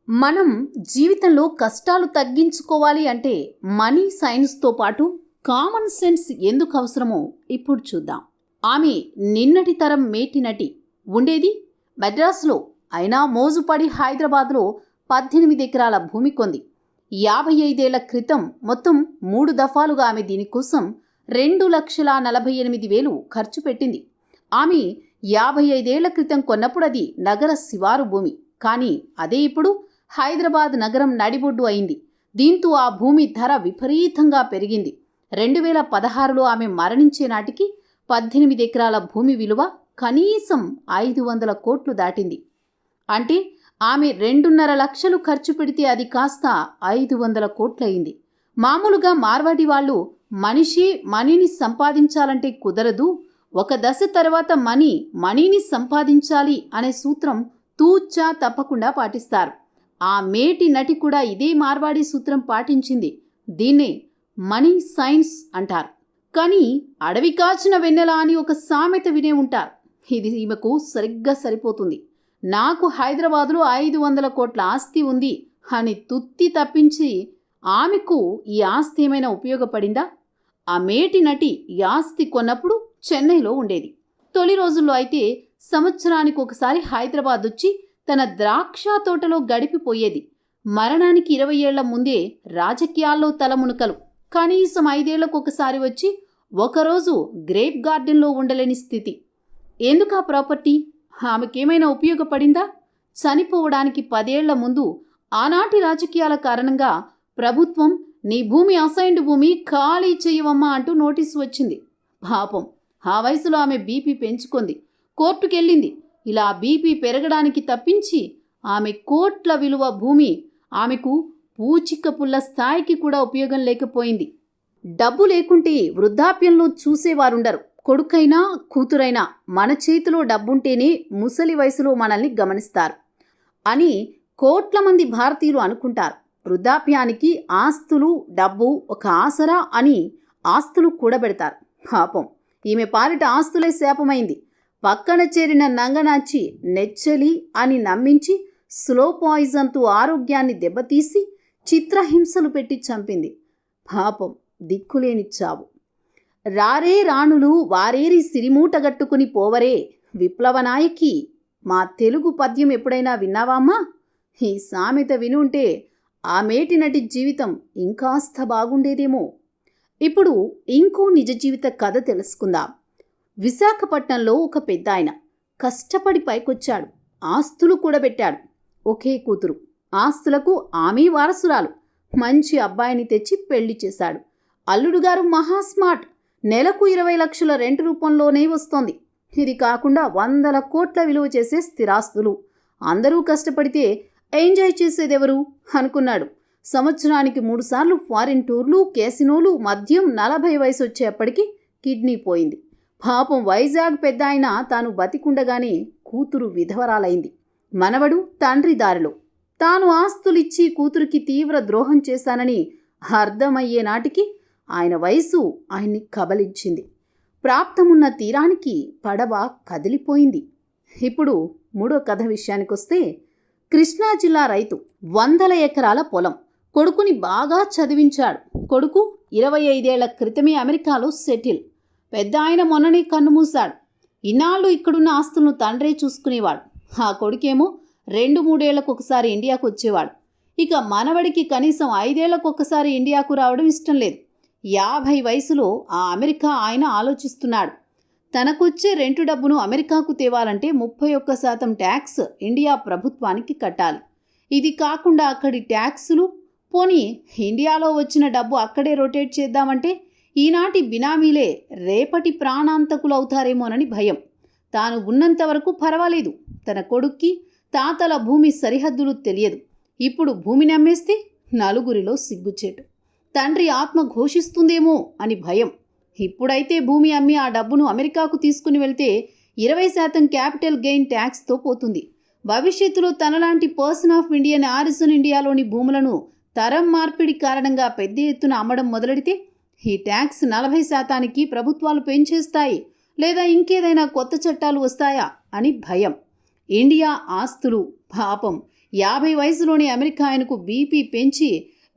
మనం జీవితంలో కష్టాలు తగ్గించుకోవాలి అంటే మనీ సైన్స్తో పాటు కామన్ సెన్స్ ఎందుకు అవసరమో ఇప్పుడు చూద్దాం. ఆమె నిన్నటి తరం మేటి నటి. ఉండేది మద్రాసులో, అయినా మోజుపడి హైదరాబాద్లో 18 ఎకరాల భూమి కొంది. 55 ఏళ్ల క్రితం మొత్తం 3 దఫాలుగా ఆమె దీనికోసం 2,48,000 ఖర్చు పెట్టింది. ఆమె 55 ఏళ్ల క్రితం కొన్నప్పుడు అది నగర శివారు భూమి. కానీ అదే ఇప్పుడు హైదరాబాద్ నగరం నడిబొడ్డు అయింది. దీంతో ఆ భూమి ధర విపరీతంగా పెరిగింది. 2016లో ఆమె మరణించే నాటికి 18 ఎకరాల భూమి విలువ కనీసం 500 కోట్లు దాటింది. అంటే ఆమె 2.5 లక్షలు ఖర్చు పెడితే అది కాస్త 500 కోట్లయింది. మామూలుగా మార్వాడి వాళ్ళు మనీని సంపాదించాలంటే కుదరదు, ఒక దశ తర్వాత మనీని సంపాదించాలి అనే సూత్రం తూచా తప్పకుండా పాటిస్తారు. ఆ మేటి నటి కూడా ఇదే మార్వాడి సూత్రం పాటించింది. దీన్నే మనీ సైన్స్ అంటారు. కానీ అడవి కాచిన వెన్నెల అని ఒక సామెత వినే ఉంటారు. ఇది ఈమెకు సరిగ్గా సరిపోతుంది. నాకు హైదరాబాదులో 500 కోట్ల ఆస్తి ఉంది అని తుత్తి తప్పించి ఆమెకు ఈ ఆస్తి ఏమైనా ఉపయోగపడిందా? ఆ మేటి నటి ఈ ఆస్తి కొన్నప్పుడు చెన్నైలో ఉండేది. తొలి రోజుల్లో అయితే సంవత్సరానికి ఒకసారి హైదరాబాద్ వచ్చి తన ద్రాక్ష తోటలో గడిపిపోయేది. మరణానికి 20 ఏళ్ల ముందే రాజకీయాల్లో తలమునకలు. కనీసం 5 ఏళ్లకు ఒకసారి వచ్చి ఒకరోజు గ్రేప్ గార్డెన్లో ఉండలేని స్థితి. ఎందుకు ఆ ప్రాపర్టీ? ఆమెకేమైనా ఉపయోగపడిందా? చనిపోవడానికి 10 ఏళ్ల ముందు ఆనాటి రాజకీయాల కారణంగా ప్రభుత్వం నీ భూమి అసైన్డ్ భూమి ఖాళీ చేయవమ్మా అంటూ నోటీసు వచ్చింది. పాపం ఆ వయసులో ఆమె బీపీ పెంచుకుంది. కోర్టుకెళ్ళింది. ఇలా బీపీ పెరగడానికి తప్పించి ఆమె కోట్ల విలువ భూమి ఆమెకు పూచిక పుల్ల స్థాయికి కూడా ఉపయోగం లేకపోయింది. డబ్బు లేకుంటే వృద్ధాప్యంలో చూసేవారుండరు. కొడుకైనా కూతురైనా మన చేతిలో డబ్బుంటేనే ముసలి వయసులో మనల్ని గమనిస్తారు అని కోట్ల మంది భారతీయులు అనుకుంటారు. వృద్ధాప్యానికి ఆస్తులు, డబ్బు ఒక ఆసరా అని ఆస్తులు కూడబెడతారు. పాపం ఈమె పాలిట ఆస్తులే శాపమైంది. పక్కన చేరిన నంగనాచి నెచ్చలి అని నమ్మించి స్లో పాయిజన్తో ఆరోగ్యాన్ని దెబ్బతీసి చిత్రహింసలు పెట్టి చంపింది. పాపం దిక్కులేని చావు. రారే రాణులు వారేరి సిరిమూటగట్టుకుని పోవరే విప్లవనాయకి. మా తెలుగు పద్యం ఎప్పుడైనా విన్నావామ్మా? ఈ సామెత వినుంటే ఆ మేటి నటి జీవితం ఇంకాస్త బాగుండేదేమో. ఇప్పుడు ఇంకో నిజ జీవిత కథ తెలుసుకుందాం. విశాఖపట్నంలో ఒక పెద్దాయన కష్టపడి పైకొచ్చాడు. ఆస్తులు కూడబెట్టాడు. ఒకే కూతురు. ఆస్తులకు ఆమె వారసురాలు. మంచి అబ్బాయిని తెచ్చి పెళ్లి చేశాడు. అల్లుడుగారు మహాస్మార్ట్. నెలకు 20 లక్షల రెంట్ రూపంలోనే వస్తోంది. ఇది కాకుండా 100 కోట్ల విలువ చేసే స్థిరాస్తులు. అందరూ కష్టపడితే ఎంజాయ్ చేసేదెవరు అనుకున్నాడు. సంవత్సరానికి 3 సార్లు ఫారిన్ టూర్లు, కేసినోలు, మద్యం. 40 వయసు వచ్చేప్పటికి కిడ్నీ పోయింది. పాపం వైజాగ్ పెద్ద ఆయన తాను బతికుండగానే కూతురు విధవరాలైంది. మనవడు తండ్రి దారిలో. తాను ఆస్తులిచ్చి కూతురికి తీవ్ర ద్రోహం చేశానని అర్థమయ్యే నాటికి ఆయన వయసు ఆయన్ని కబలించింది. ప్రాప్తమున్న తీరానికి పడవ కదిలిపోయింది. ఇప్పుడు మూడో కథ విషయానికొస్తే, కృష్ణా జిల్లా రైతు. 100 ఎకరాల పొలం. కొడుకుని బాగా చదివించాడు. కొడుకు 25 ఏళ్ల క్రితమే అమెరికాలో సెటిల్. పెద్ద ఆయన మొన్ననే కన్నుమూశాడు. ఇన్నాళ్ళు ఇక్కడున్న ఆస్తులను తండ్రే చూసుకునేవాడు. ఆ కొడుకేమో 2-3 ఏళ్లకు ఒకసారి ఇండియాకు వచ్చేవాడు. ఇక మనవడికి కనీసం 5 ఏళ్లకు ఒకసారి ఇండియాకు రావడం ఇష్టం లేదు. 50 వయసులో ఆ అమెరికా ఆయన ఆలోచిస్తున్నాడు. తనకొచ్చే రెంటు డబ్బును అమెరికాకు తేవాలంటే 31% ట్యాక్స్ ఇండియా ప్రభుత్వానికి కట్టాలి. ఇది కాకుండా అక్కడి ట్యాక్సులు. పోనీ ఇండియాలో వచ్చిన డబ్బు అక్కడే రొటేట్ చేద్దామంటే ఈనాటి బినామీలే రేపటి ప్రాణాంతకులవుతారేమోనని భయం. తాను ఉన్నంత వరకు పర్వాలేదు. తన కొడుక్కి తాతల భూమి సరిహద్దులు తెలియదు. ఇప్పుడు భూమిని అమ్మేస్తే నలుగురిలో సిగ్గుచేటు. తండ్రి ఆత్మ ఘోషిస్తుందేమో అని భయం. ఇప్పుడైతే భూమి అమ్మి ఆ డబ్బును అమెరికాకు తీసుకుని వెళ్తే 20% క్యాపిటల్ గెయిన్ ట్యాక్స్తో పోతుంది. భవిష్యత్తులో తనలాంటి పర్సన్ ఆఫ్ ఇండియన్ ఆరిజిన్ ఇండియాలోని భూములను తరం మార్పిడి కారణంగా పెద్ద ఎత్తున అమ్మడం మొదలెడితే ఈ ట్యాక్స్ 40%కి ప్రభుత్వాలు పెంచేస్తాయి, లేదా ఇంకేదైనా కొత్త చట్టాలు వస్తాయా అని భయం. ఇండియా ఆస్తులు పాపం 50 వయసులోని అమెరికా ఆయనకు బీపీ పెంచి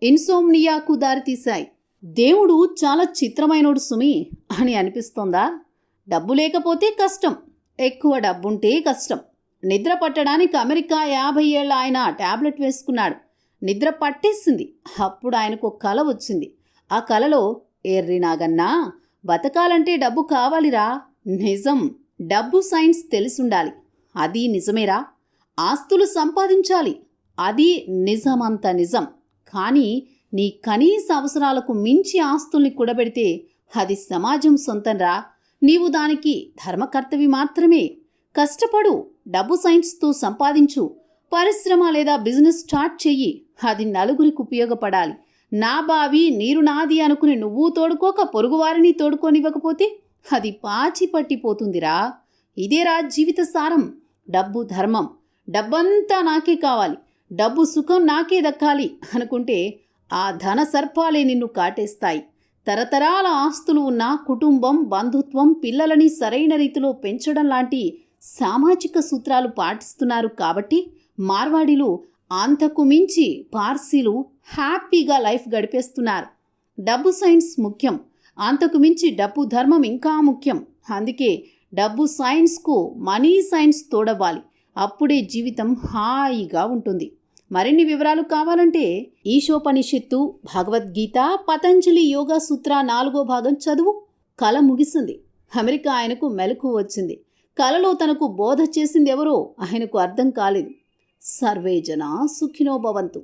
ఇన్సోమ్నియాకు దారితీశాయి. దేవుడు చాలా చిత్రమైనోడు సుమి అని అనిపిస్తోందా? డబ్బు లేకపోతే కష్టం, ఎక్కువ డబ్బుంటే కష్టం. నిద్ర పట్టడానికి అమెరికా 50 ఏళ్ల ఆయన టాబ్లెట్ వేసుకున్నాడు. నిద్ర పట్టేసింది. అప్పుడు ఆయనకు కల వచ్చింది. ఆ కలలో, ఎర్రి నాగన్నా, బతకాలంటే డబ్బు కావాలిరా. నిజం, డబ్బు సైన్స్ తెలిసుండాలి. అది నిజమేరా. ఆస్తులు సంపాదించాలి. అది నిజమంత నిజం. కానీ నీ కనీస అవసరాలకు మించి ఆస్తుల్ని కూడబెడితే అది సమాజం సొంతంరా. నీవు దానికి ధర్మకర్తవి మాత్రమే. కష్టపడు, డబ్బు సైన్స్తో సంపాదించు. పరిశ్రమ లేదా బిజినెస్ స్టార్ట్ చెయ్యి. అది నలుగురికి ఉపయోగపడాలి. నా బావి నీరు నాది అనుకుని నువ్వు తోడుకోక పొరుగువారిని తోడుకోనివ్వకపోతే అది పాచి పట్టిపోతుందిరా. ఇదేరా జీవిత సారం. డబ్బు ధర్మం. డబ్బంతా నాకే కావాలి, డబ్బు సుఖం నాకే దక్కాలి అనుకుంటే ఆ ధన సర్పాలే నిన్ను కాటేస్తాయి. తరతరాల ఆస్తులు ఉన్న కుటుంబం, బంధుత్వం, పిల్లలని సరైన రీతిలో పెంచడం లాంటి సామాజిక సూత్రాలు పాటిస్తున్నారు కాబట్టి మార్వాడీలు, అంతకు మించి పార్సీలు హ్యాపీగా లైఫ్ గడిపేస్తున్నారు. డబ్బు సైన్స్ ముఖ్యం, అంతకు మించి డబ్బు ధర్మం ఇంకా ముఖ్యం. అందుకే డబ్బు సైన్స్కు మనీ సైన్స్ తోడవ్వాలి. అప్పుడే జీవితం హాయిగా ఉంటుంది. మరిన్ని వివరాలు కావాలంటే ఈశోపనిషత్తు, భగవద్గీత, పతంజలి యోగా సూత్ర 4వ భాగం చదువు. కల ముగిసింది. అమెరికా ఆయనకు మెలకువ వచ్చింది. కలలో తనకు బోధ చేసిందెవరో ఆయనకు అర్థం కాలేదు. సర్వే జనా సుఖినో భవంతు.